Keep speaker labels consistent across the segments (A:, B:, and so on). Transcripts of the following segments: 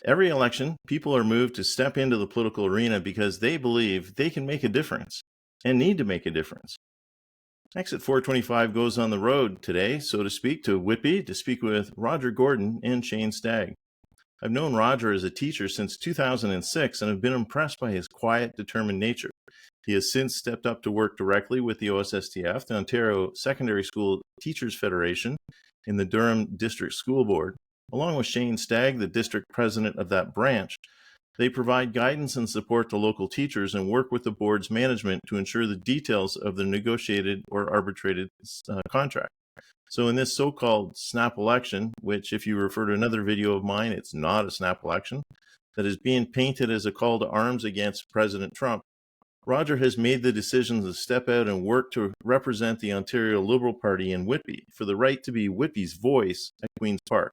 A: Every election, people are moved to step into the political arena because they believe they can make a difference and need to make a difference. Exit 425 goes on the road today, so to speak, to Whitby to speak with Roger Gordon and Shane Stagg. I've known Roger as a teacher since 2006 and have been impressed by his quiet, determined nature. He has since stepped up to work directly with the OSSTF, the Ontario Secondary School Teachers Federation, in the Durham District School Board. Along with Shane Stagg, the district president of that branch, they provide guidance and support to local teachers and work with the board's management to ensure the details of the negotiated or arbitrated contract. So in this so-called snap election, which if you refer to another video of mine, it's not a snap election, that is being painted as a call to arms against President Trump, Roger has made the decision to step out and work to represent the Ontario Liberal Party in Whitby for the right to be Whitby's voice at Queen's Park.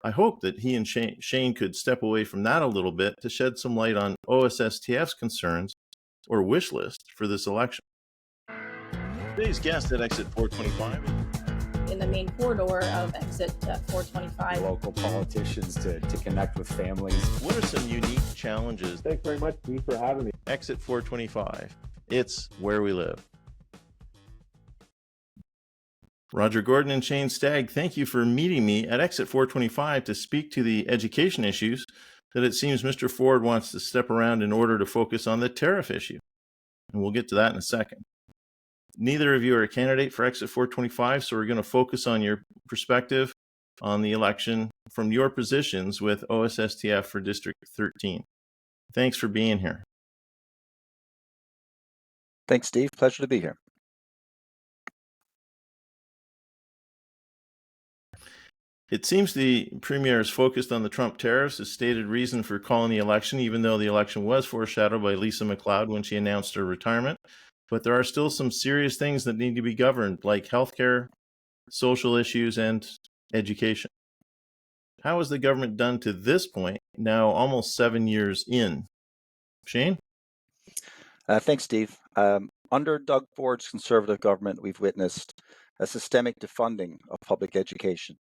A: I hope that he and Shane could step away from that a little bit to shed some light on OSSTF's concerns or wish list for this election. Today's guest at Exit 425.
B: In the main corridor of Exit 425.
C: Local politicians to connect with families.
A: What are some unique challenges?
D: Thanks very much, Steve, for having me.
A: Exit 425. It's where we live. Roger Gordon and Shane Stagg, thank you for meeting me at Exit 425 to speak to the education issues that it seems Mr. Ford wants to step around in order to focus on the tariff issue. And we'll get to that in a second. Neither of you are a candidate for Exit 425, so we're going to focus on your perspective on the election from your positions with OSSTF for District 13. Thanks for being here.
E: Thanks, Steve. Pleasure to be here.
A: It seems the Premier is focused on the Trump tariffs, his stated reason for calling the election, even though the election was foreshadowed by Lisa MacLeod when she announced her retirement. But there are still some serious things that need to be governed, like healthcare, social issues, and education. How has the government done to this point, now almost 7 years in? Shane?
E: Thanks, Steve. Under Doug Ford's Conservative government, we've witnessed a systemic defunding of public education.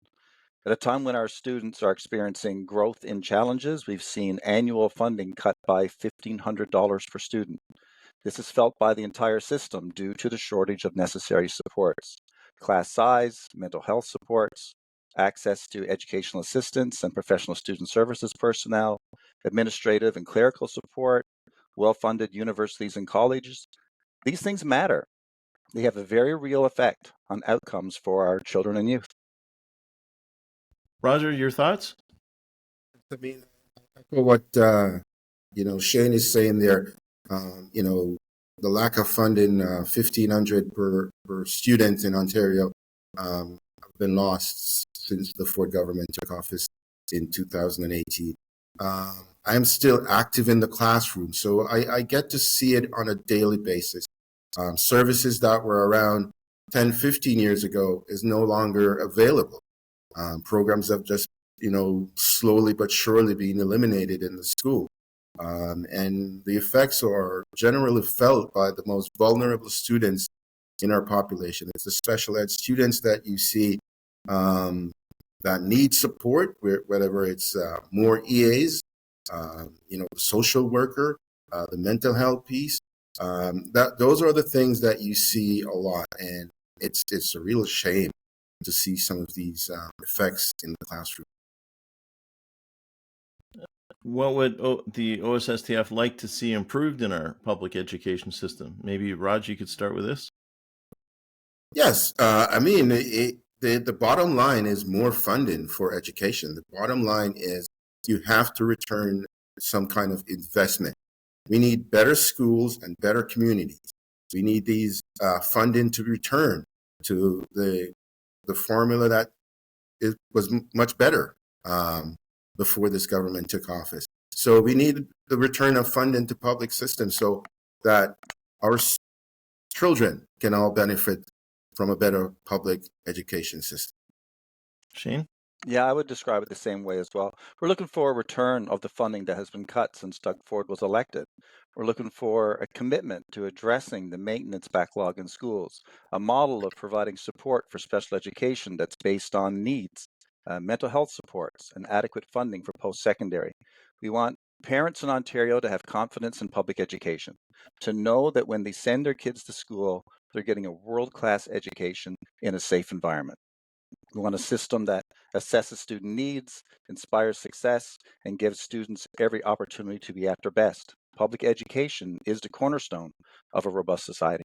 E: At a time when our students are experiencing growth in challenges, we've seen annual funding cut by $1,500 per student. This is felt by the entire system due to the shortage of necessary supports, class size, mental health supports, access to educational assistance and professional student services personnel, administrative and clerical support, well-funded universities and colleges. These things matter. They have a very real effect on outcomes for our children and youth.
A: Roger, your thoughts?
D: I mean, I echo what Shane is saying there. The lack of funding, $1,500 per student in Ontario, have been lost since the Ford government took office in 2018. I am still active in the classroom, so I get to see it on a daily basis. Services that were around 10, 15 years ago is no longer available. Programs have just, slowly but surely being eliminated in the school. And the effects are generally felt by the most vulnerable students in our population. It's the special ed students that you see that need support, whether it's more EAs, the social worker, the mental health piece. Those are the things that you see a lot, and it's a real shame to see some of these effects in the classroom.
A: What would the OSSTF like to see improved in our public education system? Maybe, Raj, you could start with this.
D: Yes. The bottom line is more funding for education. The bottom line is you have to return some kind of investment. We need better schools and better communities. We need these funding to return to the formula that was much better before this government took office. So we need the return of funding to public systems so that our children can all benefit from a better public education system.
A: Shane?
E: Yeah, I would describe it the same way as well. We're looking for a return of the funding that has been cut since Doug Ford was elected. We're looking for a commitment to addressing the maintenance backlog in schools, a model of providing support for special education that's based on needs, mental health supports, and adequate funding for post-secondary. We want parents in Ontario to have confidence in public education, to know that when they send their kids to school, they're getting a world-class education in a safe environment. We want a system that assesses student needs, inspires success, and gives students every opportunity to be at their best. Public education is the cornerstone of a robust society.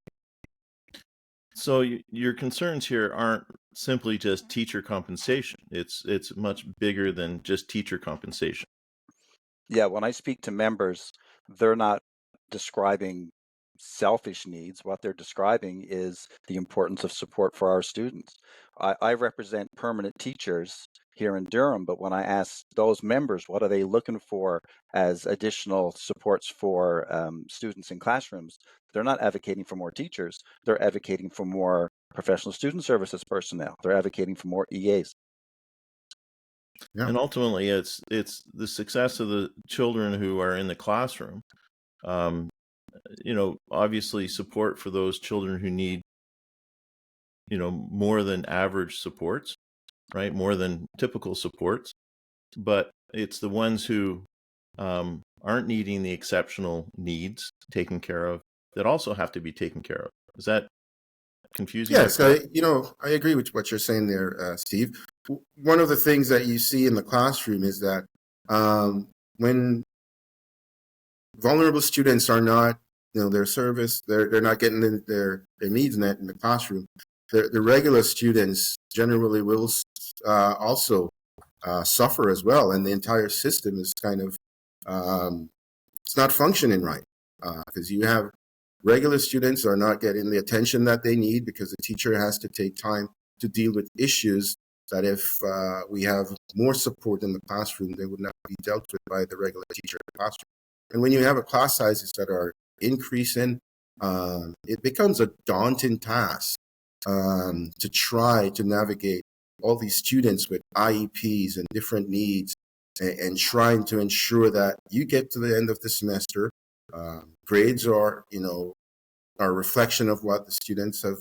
A: So your concerns here aren't simply just teacher compensation. It's much bigger than just teacher compensation.
E: Yeah, when I speak to members, they're not describing selfish needs. What they're describing is the importance of support for our students. I represent permanent teachers here in Durham, but when I ask those members what are they looking for as additional supports for students in classrooms, they're not advocating for more teachers. They're advocating for more professional student services personnel. They're advocating for more EAs.
D: Yeah.
A: And ultimately, it's the success of the children who are in the classroom. Obviously support for those children who need, more than average supports, right? More than typical supports. But it's the ones who aren't needing the exceptional needs taken care of that also have to be taken care of. Is that confusing?
D: Yes, I agree with what you're saying there, Steve. One of the things that you see in the classroom is that when vulnerable students are not, they're not getting their needs met in the classroom. The regular students generally will also suffer as well, and the entire system is kind of it's not functioning right because you have regular students are not getting the attention that they need because the teacher has to take time to deal with issues that if we have more support in the classroom, they would not be dealt with by the regular teacher in the classroom. And when you have a class sizes that are increasing, it becomes a daunting task to try to navigate all these students with IEPs and different needs and trying to ensure that you get to the end of the semester. Grades are, a reflection of what the students have,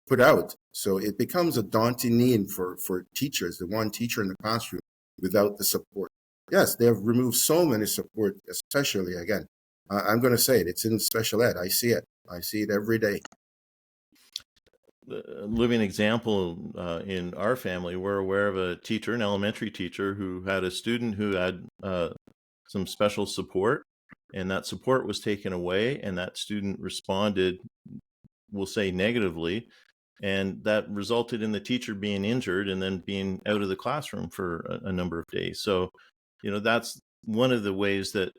D: put out. So it becomes a daunting need for teachers, the one teacher in the classroom without the support. Yes, they have removed so many support, especially, again, I'm going to say it, it's in special ed. I see it. I see it every day.
A: A living example in our family, we're aware of a teacher, an elementary teacher, who had a student who had some special support, and that support was taken away, and that student responded, we'll say, negatively, and that resulted in the teacher being injured and then being out of the classroom for a number of days. So, that's one of the ways that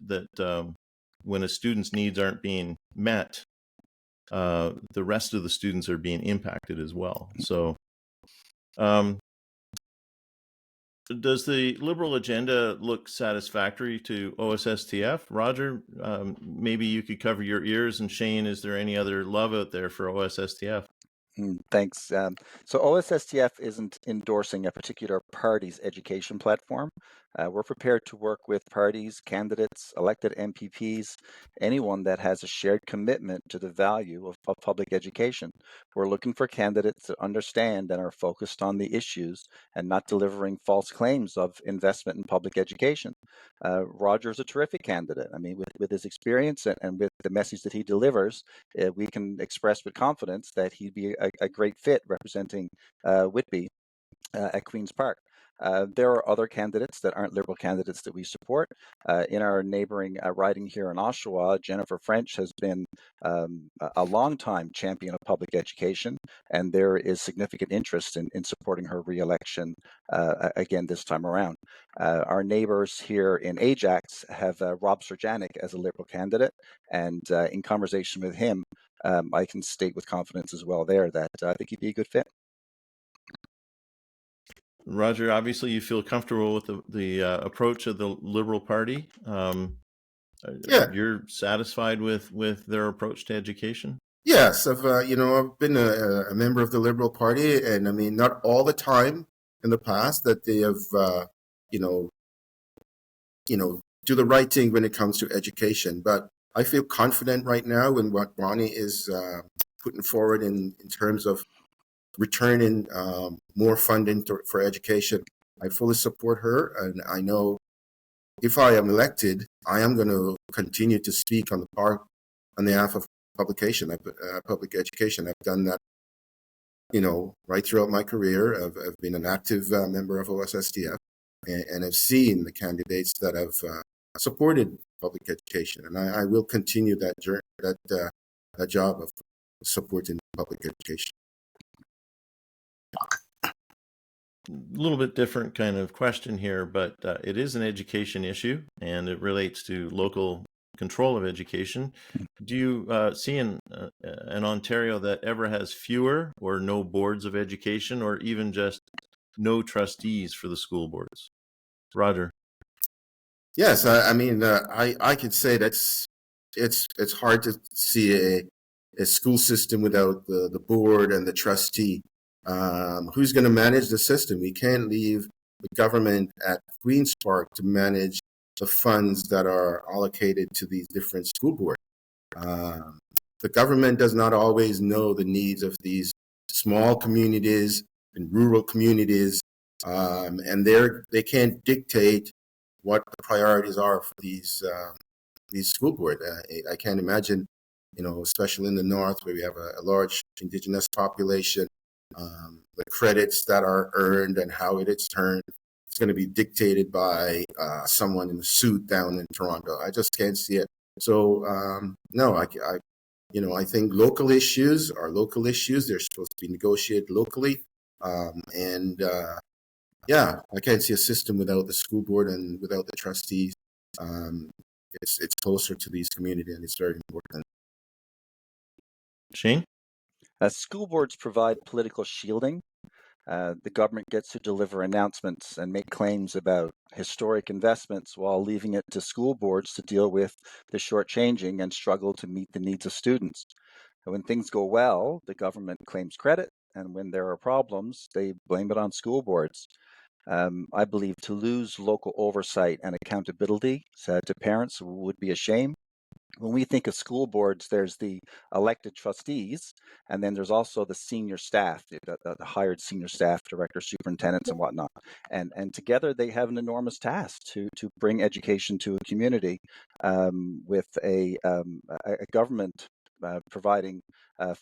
A: when a student's needs aren't being met, the rest of the students are being impacted as well. So does the Liberal agenda look satisfactory to OSSTF? Roger, maybe you could cover your ears, and Shane, is there any other love out there for OSSTF?
E: Thanks. So OSSTF isn't endorsing a particular party's education platform. We're prepared to work with parties, candidates, elected MPPs, anyone that has a shared commitment to the value of public education. We're looking for candidates that understand and are focused on the issues and not delivering false claims of investment in public education. Roger's a terrific candidate. I mean, with his experience and with the message that he delivers, we can express with confidence that he'd be a great fit representing Whitby at Queen's Park. There are other candidates that aren't Liberal candidates that we support. In our neighboring riding here in Oshawa, Jennifer French has been a long-time champion of public education, and there is significant interest in supporting her re-election again this time around. Our neighbors here in Ajax have Rob Serjanik as a Liberal candidate, and in conversation with him, I can state with confidence as well there that I think he'd be a good fit.
A: Roger, obviously you feel comfortable with the approach of the Liberal Party.
D: Yeah.
A: You're satisfied with their approach to education?
D: Yes, I've been a member of the Liberal Party, and I mean, not all the time in the past that they have do the right thing when it comes to education. But I feel confident right now in what Bonnie is putting forward in terms of returning more funding for education. I fully support her, and I know if I am elected, I am going to continue to speak on behalf of public education. I've done that, right throughout my career. I've been an active member of OSSTF, and I've seen the candidates that have supported public education, and I will continue that job of supporting public education.
A: A little bit different kind of question here, but it is an education issue, and it relates to local control of education. Do you see an Ontario that ever has fewer or no boards of education, or even just no trustees for the school boards? Roger.
D: Yes, I could say it's hard to see a school system without the board and the trustee. Who's going to manage the system? We can't leave the government at Queen's Park to manage the funds that are allocated to these different school boards. The government does not always know the needs of these small communities and rural communities, and they can't dictate what the priorities are for these school boards. I can't imagine, especially in the north where we have a large Indigenous population, the credits that are earned and how it is earned. It's going to be dictated by someone in a suit down in Toronto. I just can't see it. So no, I think local issues are local issues. They're supposed to be negotiated locally, yeah, I can't see a system without the school board and without the trustees. It's closer to these communities, and it's very important.
A: Shane?
E: School boards provide political shielding. The government gets to deliver announcements and make claims about historic investments while leaving it to school boards to deal with the shortchanging and struggle to meet the needs of students. And when things go well, the government claims credit, and when there are problems, they blame it on school boards. I believe to lose local oversight and accountability to parents would be a shame. When we think of school boards, there's the elected trustees, and then there's also the senior staff, the hired senior staff, directors, superintendents, and whatnot. And together they have an enormous task to bring education to a community, with a government providing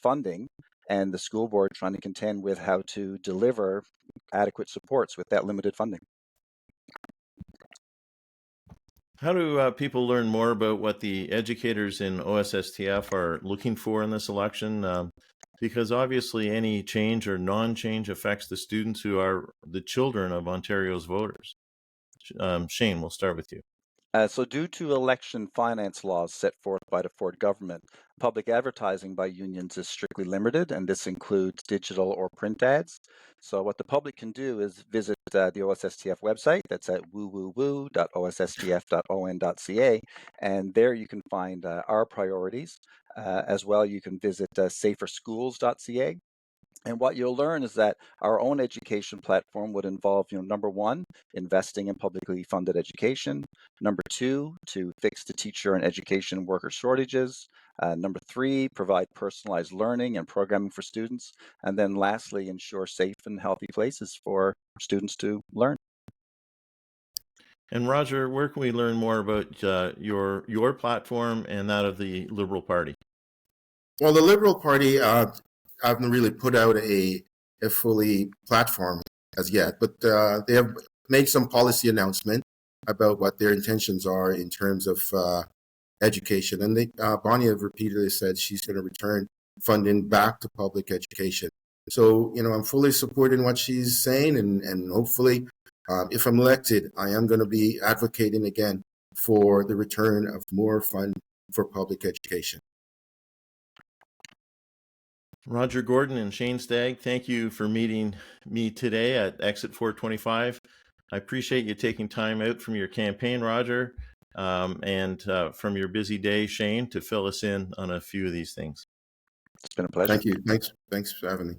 E: funding, and the school board trying to contend with how to deliver adequate supports with that limited funding.
A: How do people learn more about what the educators in OSSTF are looking for in this election? Because obviously any change or non-change affects the students who are the children of Ontario's voters. Shane, we'll start with you.
E: So due to election finance laws set forth by the Ford government, public advertising by unions is strictly limited, and this includes digital or print ads. So what the public can do is visit the OSSTF website. That's at www.osstf.on.ca, and there you can find our priorities. As well, you can visit saferschools.ca. And what you'll learn is that our own education platform would involve, number one, investing in publicly funded education. Number two, to fix the teacher and education worker shortages. Number three, provide personalized learning and programming for students. And then lastly, ensure safe and healthy places for students to learn.
A: And Roger, where can we learn more about your platform and that of the Liberal Party?
D: Well, the Liberal Party haven't really put out a fully platform as yet, but they have made some policy announcement about what their intentions are in terms of education. And Bonnie have repeatedly said she's going to return funding back to public education. So, I'm fully supporting what she's saying, and hopefully, if I'm elected, I am going to be advocating again for the return of more fund for public education.
A: Roger Gordon and Shane Stagg, thank you for meeting me today at Exit 425. I appreciate you taking time out from your campaign, Roger, and from your busy day, Shane, to fill us in on a few of these things.
E: It's been a pleasure.
D: Thank you. Thanks for having me.